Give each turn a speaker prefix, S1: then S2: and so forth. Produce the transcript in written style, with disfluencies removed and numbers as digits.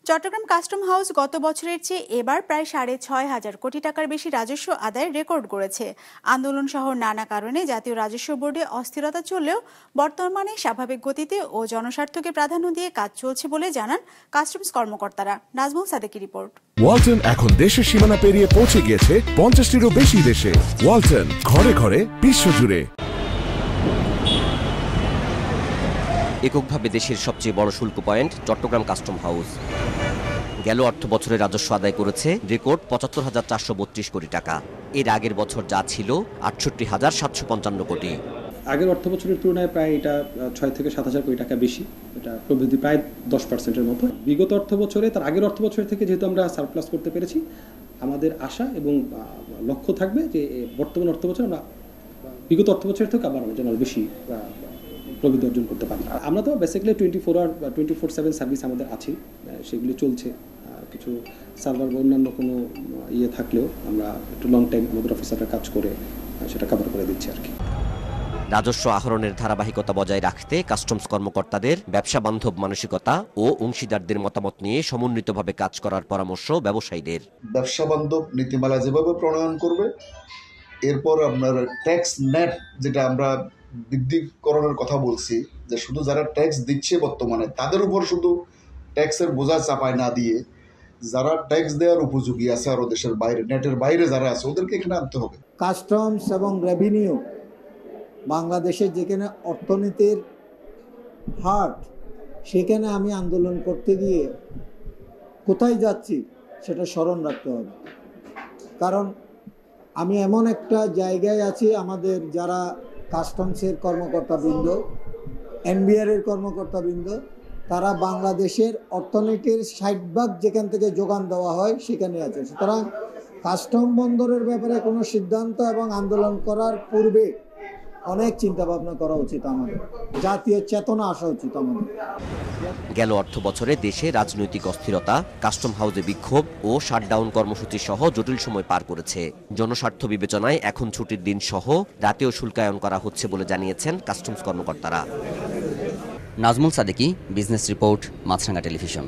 S1: Chittagong custom house গত বছরের চেয়ে এবার প্রায় ৬,৫০০ কোটি টাকার বেশি রাজস্ব আদায়ের রেকর্ড করেছে। আন্দোলন সহ নানা কারণে জাতীয় রাজস্ব বোর্ডে অস্থিরতা চললেও বর্তমানে স্বাভাবিক গতিতে ও জনস্বার্থকে প্রাধান্য দিয়ে কাজ চলছে বলে জানান কাস্টমস কর্মকর্তারা। নাজমুল সাদেকি রিপোর্ট।
S2: ওয়ালটন এখন দেশের সীমানা পেরিয়ে পৌঁছে গিয়েছে ৫০টিরও বেশি দেশে। ওয়ালটন, ঘরে ঘরে বিশ্বজুড়ে।
S3: এককভাবে দেশের সবচেয়ে বড় শুল্ক পয়েন্ট চট্টগ্রাম কাস্টম হাউস গেল অর্থ বছরে রাজস্ব আদায় করেছে রেকর্ড ৭৫,৪৩২ কোটি টাকা। এর আগের বছর যা ছিল ৬৮,৭৫৫ কোটি।
S4: আগের অর্থ বছরের তুলনায় প্রায় এটা ৬ থেকে ৭,০০০ কোটি টাকা বেশি। এটা প্রবৃদ্ধি প্রায় 10%-এর মতো। বিগত অর্থ বছরে তার আগের অর্থ বছরের থেকে যেহেতু আমরা সারপ্লাস করতে পেরেছি, আমাদের আশা এবং লক্ষ্য থাকবে যে বর্তমান অর্থ বছর আমরা বিগত অর্থ বছরের থেকে আবার যেন বেশি প্রবৃদ্ধি অর্জন করতে পারি। আমরা তো বেসিক্যালি 24/7 সার্ভিস আমাদের আছে, সেগুলি চলছে। কিছু সার্ভার বা অন্যান্য কোনো থাকলেও আমরা একটু লং টাইম আমাদের অফিসাররা কাজ করে সেটা কভার করে দিচ্ছি আর কি।
S3: রাজস্ব আহরণের ধারাবাহিকতা বজায় রাখতে কাস্টমস কর্মকর্তাদের ব্যবসা বান্ধব মানসিকতা ও অংশীদারদের মতামত নিয়ে সমন্বিতভাবে কাজ করার পরামর্শ ব্যবসায়ীদের।
S5: ব্যবসা বান্ধব নীতিমালা যেভাবে প্রণয়ন করবে, এরপর আপনার ট্যাক্স নেট যেটা আমরা বৃদ্ধিকরণের কথা বলছি, যে শুধু যারা ট্যাক্স দিচ্ছে বর্তমানে তাদের উপর শুধু ট্যাক্সের বোঝা চাপায় না দিয়ে যারা ট্যাক্স দেওয়ার উপযোগী আছে আরও দেশের বাইরে, নেটের বাইরে যারা আছে ওদেরকে এখানে আনতে হবে।
S6: কাস্টমস এবং রেভিনিউ বাংলাদেশের যেখানে অর্থনীতির হার্ট, সেখানে আমি আন্দোলন করতে গিয়ে কোথায় যাচ্ছি সেটা স্মরণ রাখতে হবে। কারণ আমি এমন একটা জায়গায় আছি, আমাদের যারা কাস্টমসের কর্মকর্তাবৃন্দ, এনবিআরের কর্মকর্তাবৃন্দ, তারা বাংলাদেশের অর্থনীতির ৬০% যেখান থেকে যোগান দেওয়া হয় সেখানে আছে। সুতরাং কাস্টম বন্দরের ব্যাপারে কোনো সিদ্ধান্ত এবং আন্দোলন করার পূর্বে অনেক চিন্তা ভাবনা করা উচিত, আমাদের জাতীয় চেতনা আসা উচিত আমাদের।
S3: গেল অর্থ বছরে দেশে রাজনৈতিক অস্থিরতা, কাস্টম হাউসে বিক্ষোভ ও শাটডাউন কর্মসূচি সহ জটিল সময় পার করেছে। জনস্বার্থ বিবেচনায় এখন ছুটির দিন সহ রাতেও শুল্কায়ন করা হচ্ছে বলে জানিয়েছেন কাস্টমস কর্মকর্তারা।
S7: নাজমুল সাদেকি, বিজনেস রিপোর্ট, মাছরাঙ্গা টেলিভিশন।